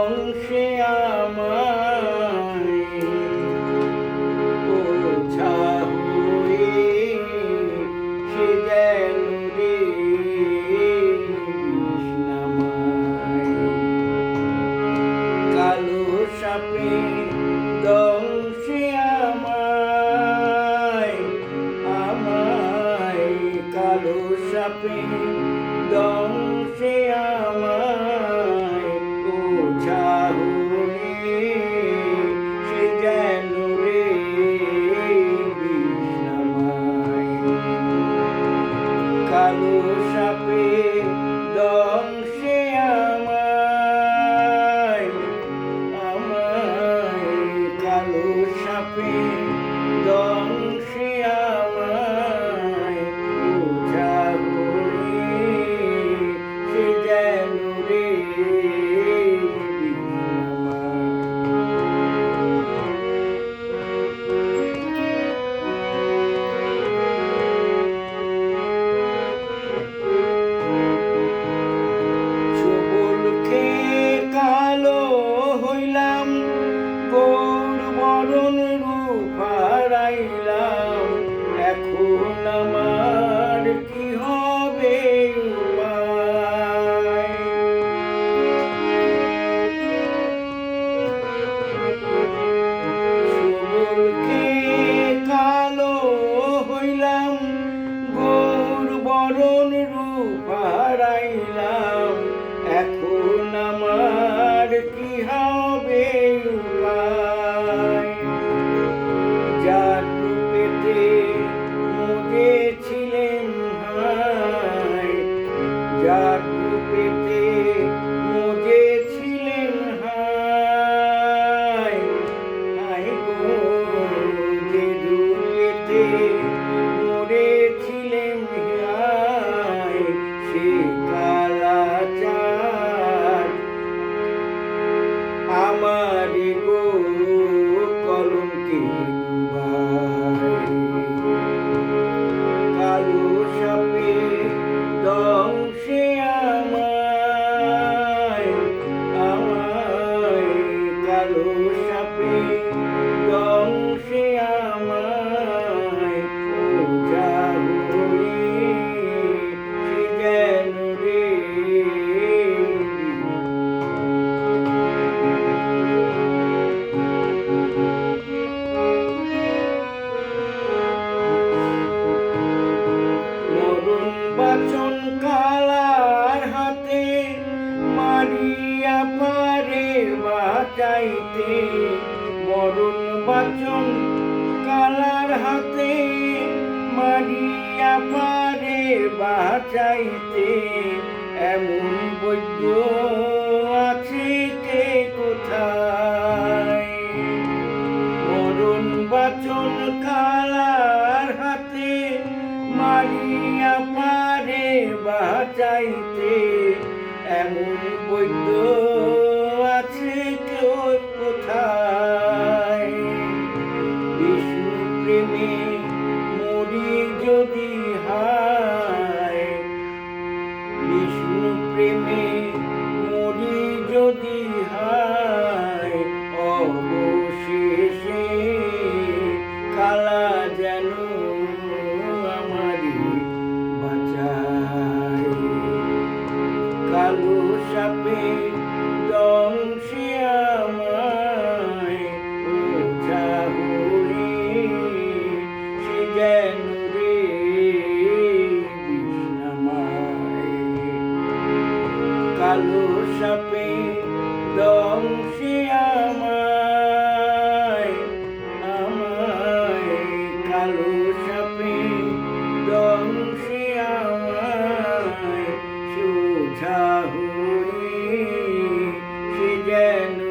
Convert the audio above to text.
দংশে আমায় বোঝা হয়ে সে যেন রে বিষনামায় কালো সাপে দংশে আমায় কালো সাপে দংশে আমায় ওঝা হয়ে সে যেন রে বিষনামায় কালো সাপে দংশে আমায় কালো সাপে দংশে আমায় ওঝা হয়ে সে যেন রে ছবল খেয়ে কালো হইলাম গৌর বরণ রূপ হারাইলাম এখন আমার কি হবে উপায় ছবল খেয়ে কালো হইলাম গৌর বরণ রূপ হারাইলাম এখন আমার কি হবে উপায় যার রূপেতে মুজেছিলেন হায় যার রূপেতে মুজেছিলেন হায় হায় গো যে রূপেতে মরেছিলেন হায় সে কালাচার আমার গো কলঙ্কে কালো সাপে দংশে আমায় কালো সাপে দংশে আমায় ওঝা হয়ে সে যেন রে বাচন কালার হাতে মারিয়া পারে বাঁচাইতে মরণ বাচন কালার হাতে মারিয়া পারে বাঁচাইতে এমন বৈদ্য আছে কে কোথায় মরণ বাচন কালার হাতে মারিয়া পারে বাঁচাইতে এমন বৈদ্য আছে কেউ কোথায় বিষ্ণু প্রেমে মরি যদি হায় বিষ্ণু প্রেমে মরি যদি হায় অবশেষে কালা যেন কালো সাপে দংশে আমায় ওঝা হয়ে সে যেন রে বিষনামায় কালো সাপে দংশে আমায় কালো সাপে দংশে আমায় ওঝা হয়ে সে যেন